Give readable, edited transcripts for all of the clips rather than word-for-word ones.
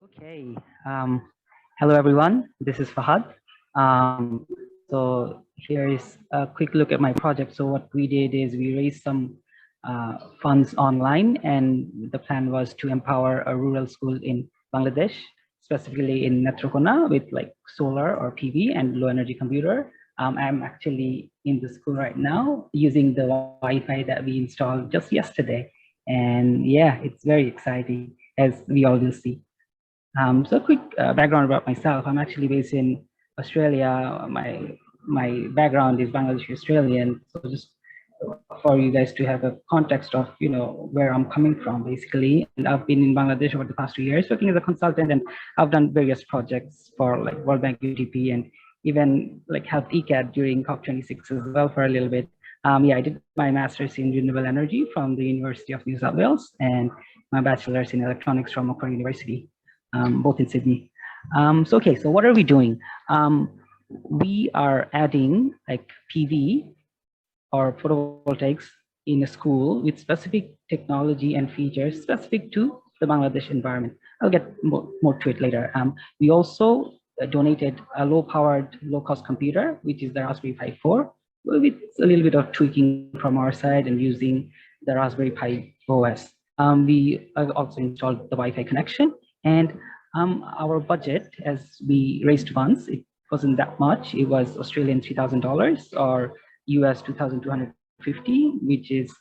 Okay. Hello, everyone. This is Fahad. So here is a quick look at my project. So what we did is we raised some funds online, and the plan was to empower a rural school in Bangladesh, specifically in Netrokona, with like solar or PV and low energy computer. I'm actually in the school right now using the Wi-Fi that we installed just yesterday. And yeah, it's very exciting, as we all will see. So a quick background about myself. I'm actually based in Australia. My background is Bangladeshi Australian. So just for you guys to have a context of where I'm coming from, basically. And I've been in Bangladesh over the past 2 years working as a consultant, and I've done various projects for like World Bank UTP and even like helped ECAD during COP26 as well for a little bit. Yeah, I did my master's in renewable energy from the University of New South Wales and my bachelor's in electronics from Macquarie University, both in Sydney. So what are we doing? We are adding like PV or photovoltaics in a school with specific technology and features specific to the Bangladesh environment. I'll get more to it later. We also donated a low-powered, low-cost computer, which is the Raspberry Pi 4, with a little bit of tweaking from our side and using the Raspberry Pi OS. We also installed the Wi-Fi connection, and our budget, as we raised funds, it wasn't that much. It was Australian $3,000 or US 2,250, which is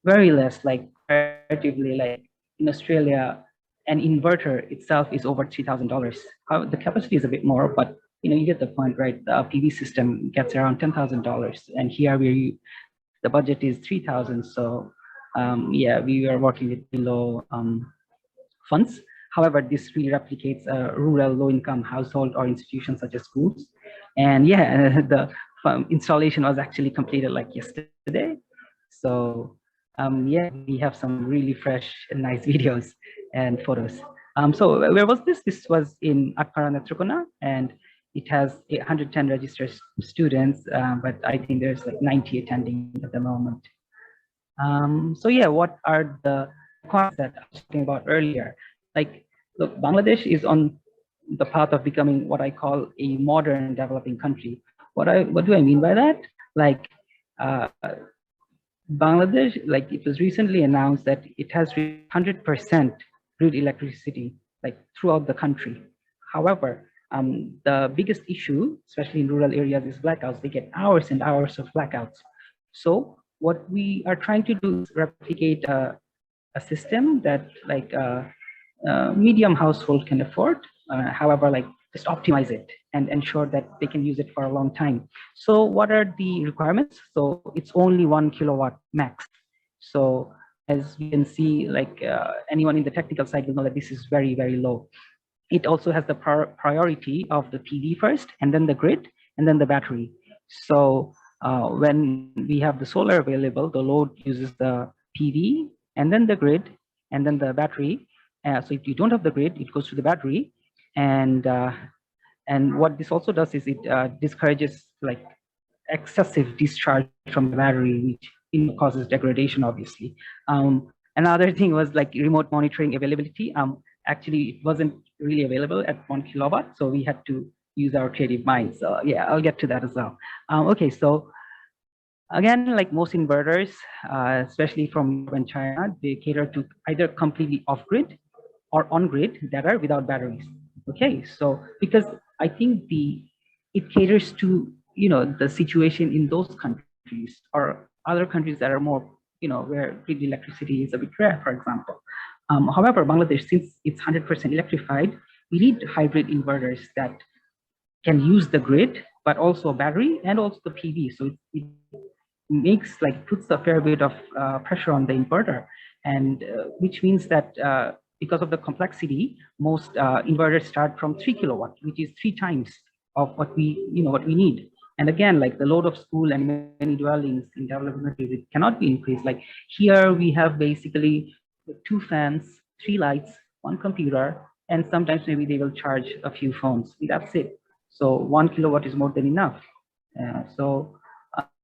very less, like comparatively, like in Australia, an inverter itself is over $3,000. The capacity is a bit more, but you get the point, right? The PV system gets around $10,000, and here the budget is 3,000. So yeah, we are working with below funds. However, this really replicates a rural low-income household or institutions such as schools. And yeah, the installation was actually completed like yesterday. So yeah, we have some really fresh and nice videos and photos. So where was this? This was in Akpara Netrokona, and it has 110 registered students, but I think there's like 90 attending at the moment. So yeah, what are the requirements that I was talking about earlier? Like, look, Bangladesh is on the path of becoming what I call a modern developing country. What do I mean by that? Like, Bangladesh, like it was recently announced that it has 100% grid electricity, like throughout the country. However, the biggest issue, especially in rural areas, is blackouts. They get hours and hours of blackouts. So what we are trying to do is replicate a system that like medium household can afford. However, like just optimize it and ensure that they can use it for a long time. So what are the requirements? So it's only 1 kilowatt max. So as we can see, like anyone in the technical side will know that this is very, very low. It also has the priority of the PV first, and then the grid, and then the battery. So when we have the solar available, the load uses the PV, and then the grid, and then the battery. So if you don't have the grid, it goes to the battery. And what this also does is it discourages like excessive discharge from the battery, which causes degradation, obviously. Another thing was like remote monitoring availability. Actually, it wasn't really available at 1 kilowatt, so we had to use our creative minds. So yeah, I'll get to that as well. Okay, so again, like most inverters, especially from Europe and China, they cater to either completely off-grid or on-grid that are without batteries. Okay, so because I think it caters to the situation in those countries or other countries that are more where grid electricity is a bit rare, for example. However, Bangladesh, since it's 100% electrified, we need hybrid inverters that can use the grid, but also a battery and also the PV. So it makes like puts a fair bit of pressure on the inverter, and which means that because of the complexity, most inverters start from 3 kilowatt, which is 3 times of what we need. And again, like the load of school and many dwellings in developing countries, it cannot be increased. Like here, we have basically 2 fans, 3 lights, 1 computer, and sometimes maybe they will charge a few phones. That's it. So 1 kilowatt is more than enough. So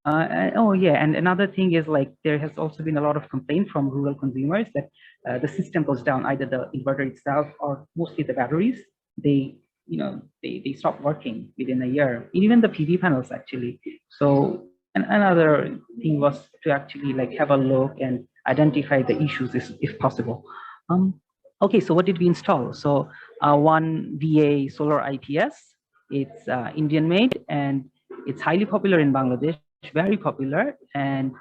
Oh yeah, and another thing is like there has also been a lot of complaint from rural consumers that the system goes down, either the inverter itself or mostly the batteries. They, they stop working within a year. Even the PV panels actually. So and another thing was to actually like have a look and identify the issues if possible. Okay, so what did we install? So one VA Solar IPS. It's Indian made and it's highly popular in Bangladesh, very popular, and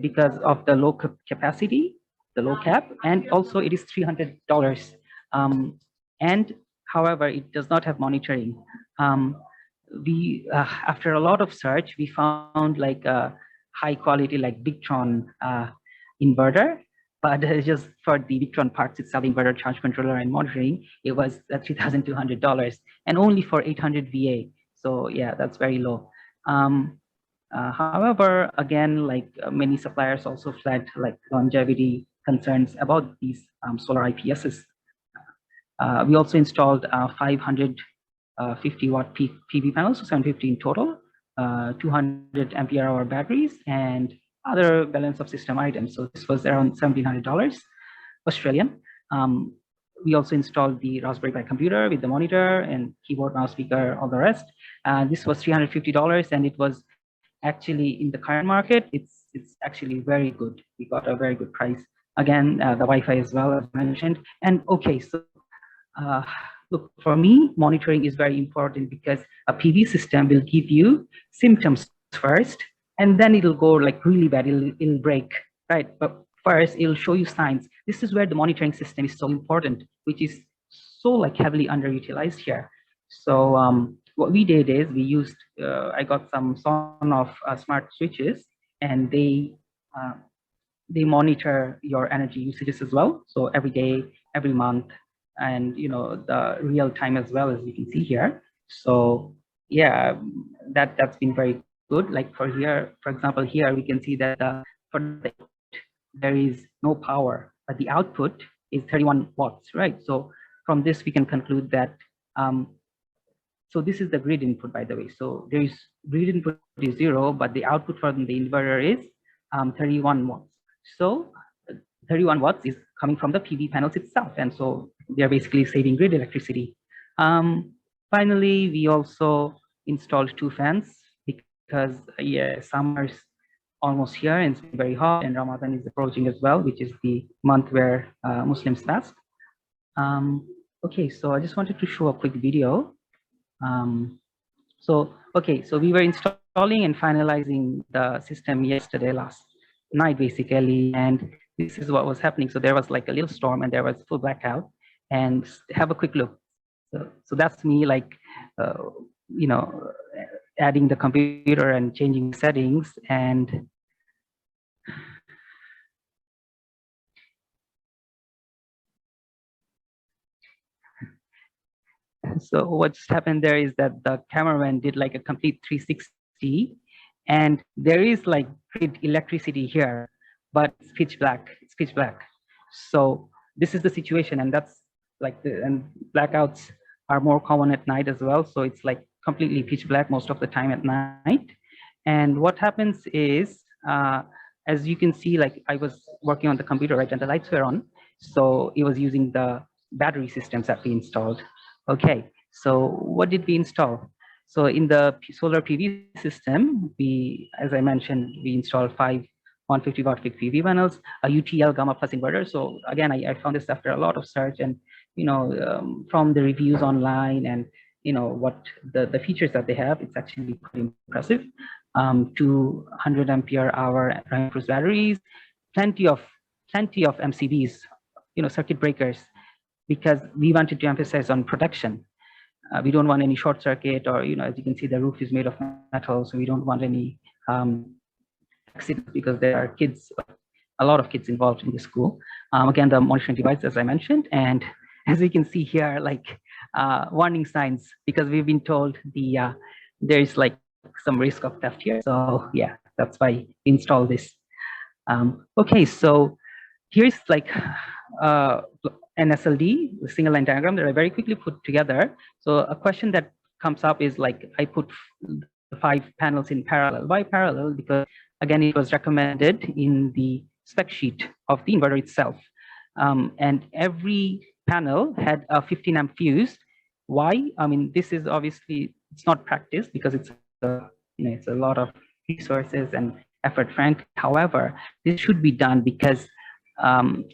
because of the low capacity, the low cap, and also it is $300. And however, it does not have monitoring. We after a lot of search, we found like a high quality like Victron inverter, but just for the Victron parts itself, inverter, charge controller, and monitoring, it was $3,200 and only for 800 VA. So yeah, that's very low. However, again, like many suppliers also flagged like longevity concerns about these solar IPSs. We also installed 550 watt PV panels, so 750 in total, 200 ampere hour batteries, and other balance of system items. So this was around $1,700 Australian. We also installed the Raspberry Pi computer with the monitor and keyboard, mouse, speaker, all the rest. This was $350, and it was actually in the current market, it's actually very good. We got a very good price. Again, the Wi-Fi as well, as mentioned. And okay, so look, for me, monitoring is very important because a PV system will give you symptoms first, and then it'll go like really bad, it'll break, right? But first, it'll show you signs. This is where the monitoring system is so important, which is so like heavily underutilized here. So what we did is we used, I got some Sonoff smart switches, and they monitor your energy usages as well. So every day, every month, and the real time as well, as you can see here. So yeah, that's been very good. Like for here, for example, here we can see that for the there is no power, but the output is 31 watts, right? So from this we can conclude that so this is the grid input, by the way. So there is grid input is 0, but the output from the inverter is 31 watts. So 31 watts is coming from the PV panels itself. And so they're basically saving grid electricity. Finally, we also installed 2 fans because yeah, summer's almost here and it's very hot, and Ramadan is approaching as well, which is the month where Muslims fast. Okay, so I just wanted to show a quick video. Okay, so we were installing and finalizing the system yesterday, last night basically, and this is what was happening. So there was like a little storm and there was full blackout, and have a quick look. So that's me like, adding the computer and changing settings. And so what's happened there is that the cameraman did like a complete 360, and there is like grid electricity here, but it's pitch black. It's pitch black. So this is the situation, and that's like and blackouts are more common at night as well. So it's like completely pitch black most of the time at night. And what happens is, as you can see, like I was working on the computer, right, and the lights were on. So it was using the battery systems that we installed. Okay, so what did we install? So in the solar PV system, as I mentioned, we installed 5 150 watt peak PV panels, a UTL gamma plus inverter. So again, I found this after a lot of search, and from the reviews online, and what the features that they have, it's actually pretty impressive. 200 ampere hour batteries, plenty of MCBs, circuit breakers, because we wanted to emphasize on protection. We don't want any short circuit, or as you can see, the roof is made of metal, so we don't want any accidents, because there are kids, a lot of kids involved in the school. Again, the monitoring device, as I mentioned, and as you can see here, like warning signs, because we've been told there's like some risk of theft here. So yeah, that's why we install this. Okay, so here's like an SLD, a single line diagram that I very quickly put together. So a question that comes up is like, I put 5 panels in parallel. Why parallel? Because again, it was recommended in the spec sheet of the inverter itself. And every panel had a 15 amp fuse. Why? I mean, this is obviously, it's not practice because it's it's a lot of resources and effort, frankly. However, this should be done because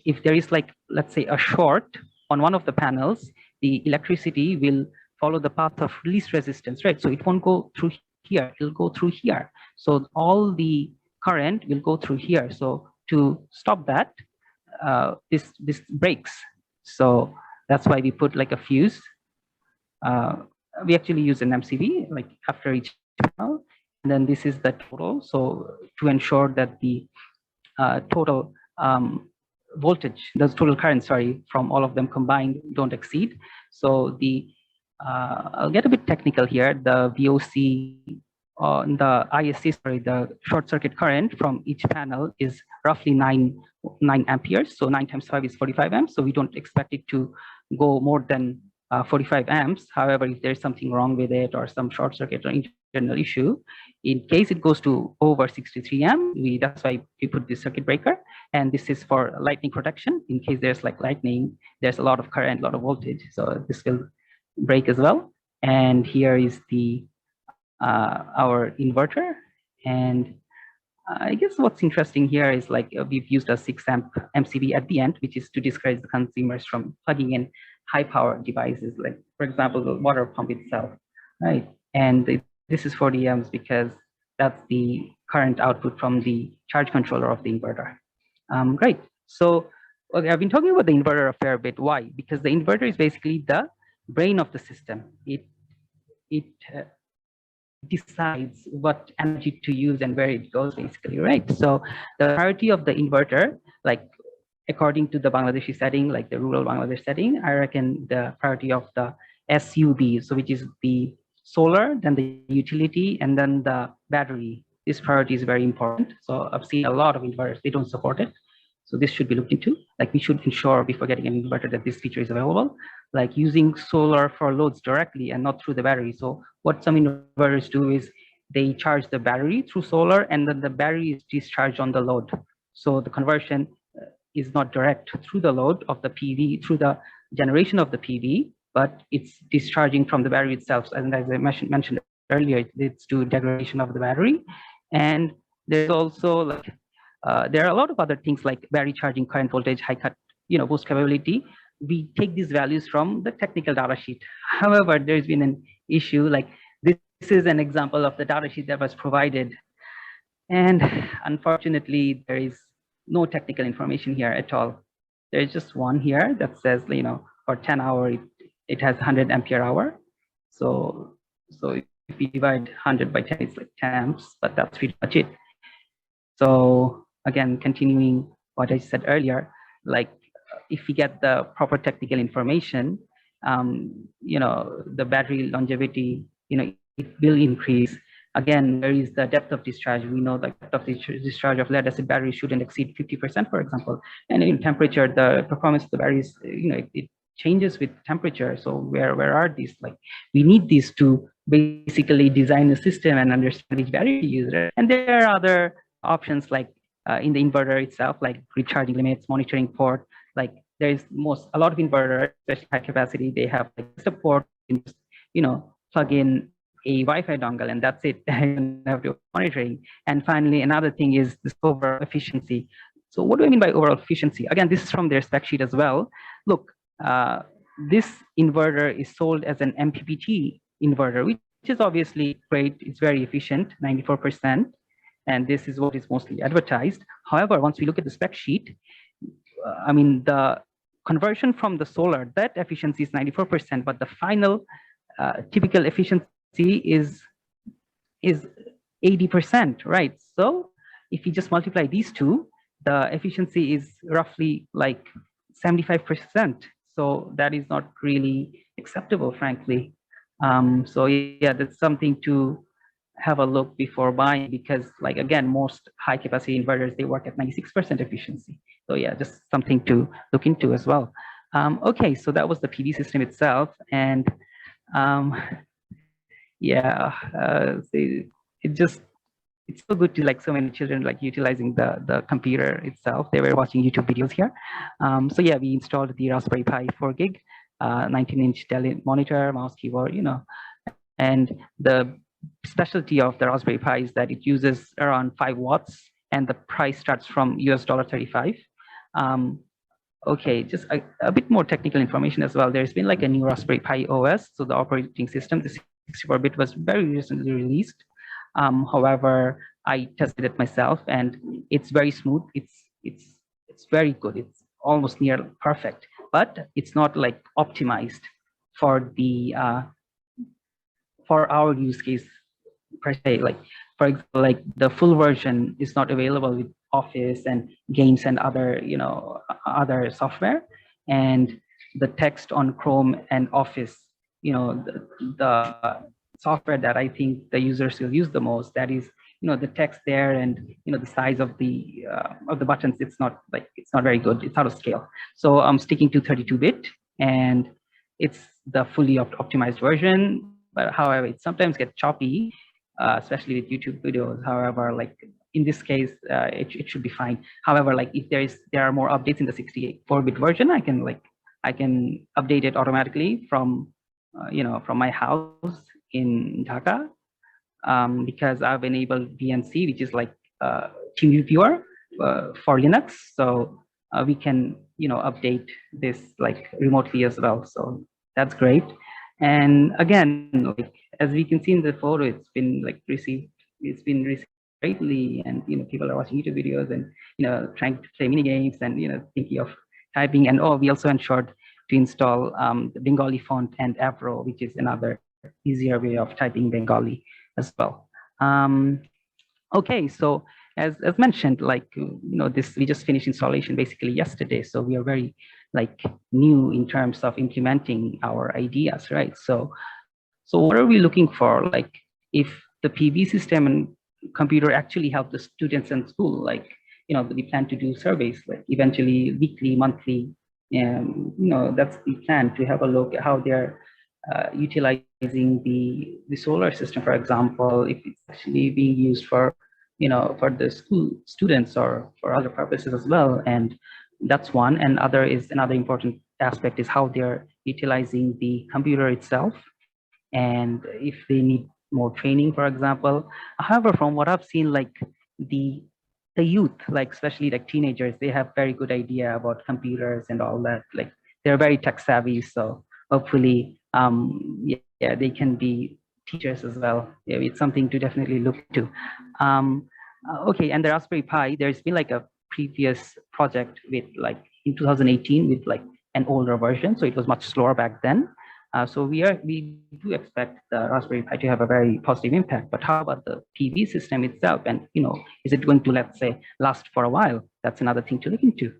if there is, like, let's say, a short on one of the panels, the electricity will follow the path of least resistance, right? So it won't go through here, it'll go through here. So all the current will go through here. So to stop that, this breaks. So that's why we put like a fuse. We actually use an MCB like after each panel, and then this is the total. So to ensure that the total voltage, the total current, sorry, from all of them combined don't exceed. So the I'll get a bit technical here. The VOC on the ISC, sorry, the short circuit current from each panel is roughly 9 amperes. So 9 times 5 is 45 amps. So we don't expect it to go more than 45 amps. However, if there's something wrong with it or some short circuit or internal issue, in case it goes to over 63 amp, that's why we put this circuit breaker. And this is for lightning protection. In case there's like lightning, there's a lot of current, a lot of voltage. So this will break as well. And here is the our inverter. And I guess what's interesting here is like we've used a 6 amp MCB at the end, which is to discourage the consumers from plugging in high power devices, like for example, the water pump itself, right? And this is 40 amps because that's the current output from the charge controller of the inverter. Great. So okay, I've been talking about the inverter a fair bit. Why? Because the inverter is basically the brain of the system. It decides what energy to use and where it goes, basically, right? So the priority of the inverter, like according to the Bangladeshi setting, like the rural Bangladesh setting, I reckon the priority of the SUB, so which is the solar, then the utility, and then the battery. This priority is very important. So I've seen a lot of inverters, they don't support it. So this should be looked into. Like we should ensure before getting an inverter that this feature is available, like using solar for loads directly and not through the battery. So what some inverters do is they charge the battery through solar and then the battery is discharged on the load. So the conversion is not direct through the load of the PV, through the generation of the PV, but it's discharging from the battery itself. And as I mentioned earlier, it leads to degradation of the battery. And there's also like, there are a lot of other things like battery charging, current voltage, high cut, boost capability. We take these values from the technical data sheet. However, there's been an issue, like this is an example of the data sheet that was provided. And unfortunately, there is no technical information here at all. There's just one here that says, for 10 hours, it has 100 ampere hour. So if we divide 100 by 10, it's like 10 amps, but that's pretty much it. So again, continuing what I said earlier, like if we get the proper technical information, the battery longevity, it will increase. Again, there is the depth of discharge. We know the depth of discharge of lead acid batteries shouldn't exceed 50%, for example. And in temperature, the performance of the batteries, it changes with temperature. So where are these? Like we need these to basically design a system and understand which battery to use. And there are other options like in the inverter itself, like recharging limits, monitoring port. Like there's a lot of inverters, especially high capacity, they have like support, plug in a Wi-Fi dongle and that's it. You don't have to monitoring. And finally, another thing is this overall efficiency. So what do I mean by overall efficiency? Again, this is from their spec sheet as well. Look, this inverter is sold as an MPPT inverter, which is obviously great. It's very efficient, 94%. And this is what is mostly advertised. However, once we look at the spec sheet, I mean, the conversion from the solar, that efficiency is 94%, but the final typical efficiency is 80%, right? So if you just multiply these two, the efficiency is roughly like 75%. So that is not really acceptable, frankly. So yeah, that's something to have a look before buying, because like, again, most high capacity inverters, they work at 96% efficiency. So yeah, just something to look into as well. Okay, so that was the PV system itself. And yeah, it just, it's so good to like so many children like utilizing the computer itself. They were watching YouTube videos here. So yeah, we installed the Raspberry Pi 4 gig, 19-inch Dell monitor, mouse, keyboard, and the specialty of the Raspberry Pi is that it uses around 5 watts, and the price starts from $35. Um, Okay, just a bit more technical information as well. There's been like a new Raspberry Pi OS, so the operating system, the 64-bit, was very recently released. However, I tested it myself, and it's very smooth. It's very good. It's almost near perfect, but it's not like optimized for the for our use case per se. Like, for example, like the full version is not available with Office and games and other, other software. And the text on Chrome and Office, the software that I think the users will use the most, that is, the text there, and the size of the buttons, it's not very good. It's out of scale. So I'm sticking to 32-bit, and it's the fully optimized version. But however, it sometimes gets choppy, especially with YouTube videos. However, like in this case, it should be fine. However, like if there are more updates in the 64-bit version, I can update it automatically from from my house in Dhaka, because I've enabled VNC, which is like team reviewer for Linux. So we can update this like remotely as well. So that's great. And again, like as we can see in the photo, it's been received greatly, and people are watching YouTube videos and trying to play mini games and thinking of typing. And we also ensured to install the Bengali font and Avro, which is another easier way of typing Bengali as well. Okay, so as mentioned, like this, we just finished installation basically yesterday, so we are very like new in terms of implementing our ideas, right? So what are we looking for? Like, if the PV system and computer actually help the students in school, like we plan to do surveys, like eventually weekly, monthly, and that's the plan, to have a look at how they're utilizing the solar system, for example, if it's actually being used for for the school students or for other purposes as well. And that's one. And another important aspect is how they're utilizing the computer itself, and if they need more training, for example. However, from what I've seen, like the youth, like especially like teenagers, they have very good idea about computers and all that. Like they're very tech savvy, so hopefully, yeah, they can be teachers as well. Yeah, it's something to definitely look to. Okay, and the Raspberry Pi, there's been like a previous project with like in 2018 with like an older version, so it was much slower back then. So we do expect the Raspberry Pi to have a very positive impact. But how about the PV system itself? And is it going to, let's say, last for a while? That's another thing to look into.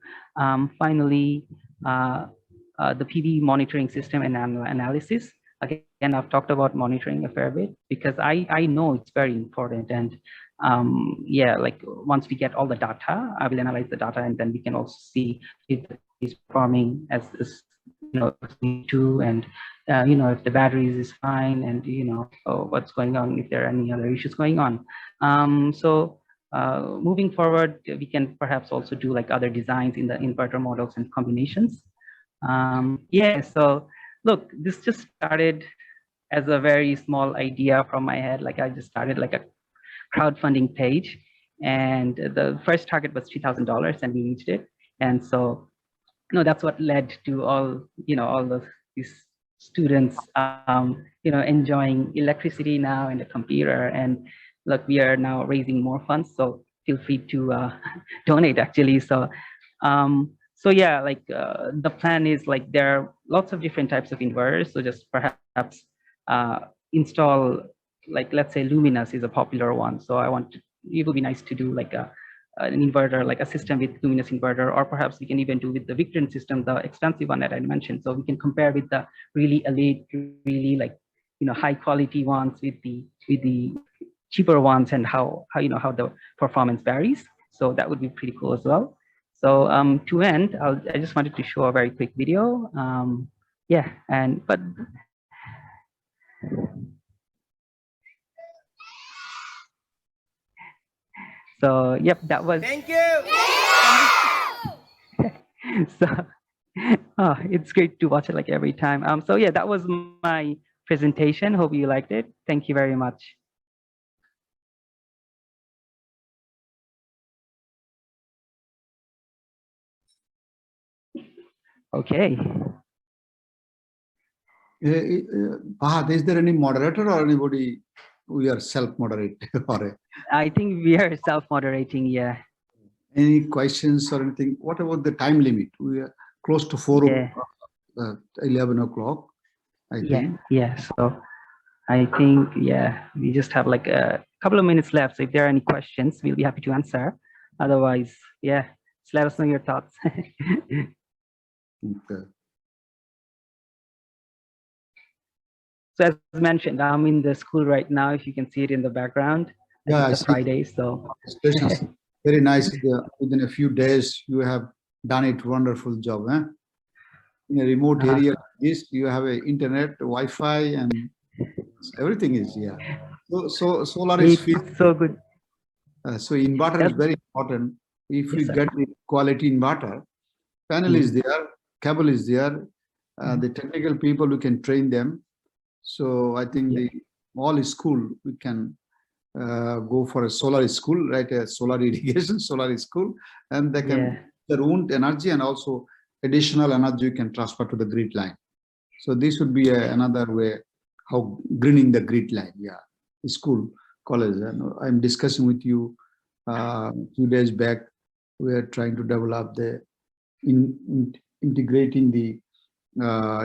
Finally, the PV monitoring system and analysis. Again, I've talked about monitoring a fair bit because I know it's very important. And yeah, like once we get all the data, I will analyze the data, and then we can also see if it's performing as to, and if the batteries is fine, and what's going on, if there are any other issues going on. So moving forward, we can perhaps also do like other designs in the inverter models and combinations. Yeah, so look, this just started as a very small idea from my head. Like I just started like a crowdfunding page, and the first target was $3,000, and we reached it. And so that's what led to all these students enjoying electricity now and a computer. And look, we are now raising more funds, so feel free to donate actually. So so yeah, like the plan is like there are lots of different types of inverters, so just perhaps install, like let's say Luminous is a popular one, so it would be nice to do like an inverter, like a system with Luminous inverter, or perhaps we can even do with the Victron system, the expensive one that I mentioned. So we can compare with the really elite, really like high quality ones with the cheaper ones, and how how the performance varies. So that would be pretty cool as well. So to end, I just wanted to show a very quick video. Yeah, but So yep, that was. Thank you. So oh, it's great to watch it like every time. So yeah, that was my presentation. Hope you liked it. Thank you very much. Okay. Fahad, is there any moderator or anybody we are self-moderate? Or I think we are self-moderating. Yeah. any questions or anything? What about the time limit? We are close to 11 o'clock, I think. Yeah. So I think, yeah, we just have like a couple of minutes left. So if there are any questions, we'll be happy to answer. Otherwise, yeah, just let us know your thoughts. Okay. So as mentioned, I'm in the school right now. If you can see it in the background, Yeah, it's a Friday. So very nice. Within a few days, you have done it. Wonderful job. Eh? In a remote area, this you have a internet, Wi-Fi, and everything is here. So solar is free. so good. So inverter is very important. If we get the quality inverter, panel is there, cable is there, the technical people, we can train them. So I think the all school, we can go for a solar school, right? A solar irrigation, solar school, and they can their own energy and also additional energy you can transfer to the grid line. So this would be another way how greening the grid line. Yeah, school, college. I'm discussing with you a few days back. We are trying to develop the integrating the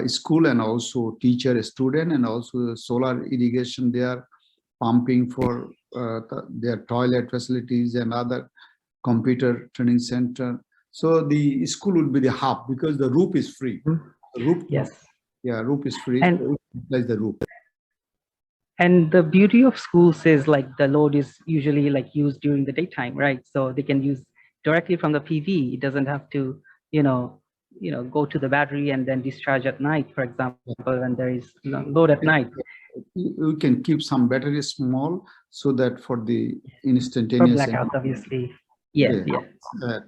school and also teacher, student, and also solar irrigation. They are pumping for their toilet facilities and other computer training center. So the school would be the hub because the roof is free. The roof, roof is free. And so utilize the roof. And the beauty of schools is like the load is usually like used during the daytime, right? So they can use directly from the PV. It doesn't have to, go to the battery and then discharge at night, for example, and there is load at night. You can keep some battery small so that for the instantaneous for blackouts, obviously. Yes.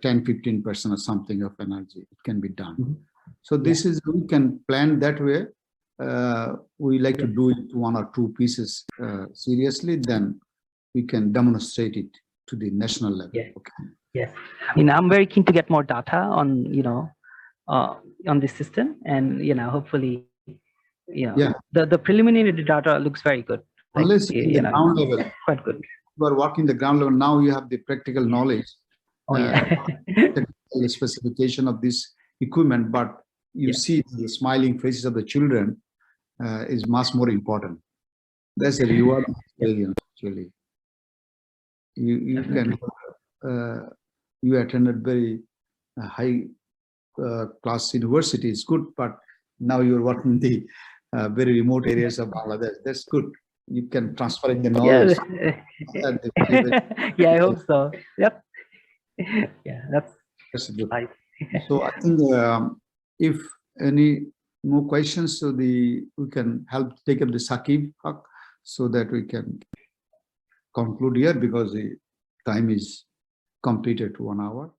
10-15% or something of energy, it can be done. So this is, we can plan that way. We like to do it one or two pieces seriously, then we can demonstrate it to the national level. Yes. I mean, I'm very keen to get more data on, on this system, and hopefully, the preliminary data looks very good. Unless in the ground level, quite good. You are working the ground level. Now you have the practical knowledge, technical specification of this equipment, but you see the smiling faces of the children is much more important. That's a reward experience, actually. You can you attended very high class university is good, but now you're working in the very remote areas of Bangladesh. That's good. You can transfer in the knowledge. I hope so. Yep. Yeah, that's good. Nice. So I think if any more questions, so we can help take up the Sakib so that we can conclude here because the time is completed 1 hour.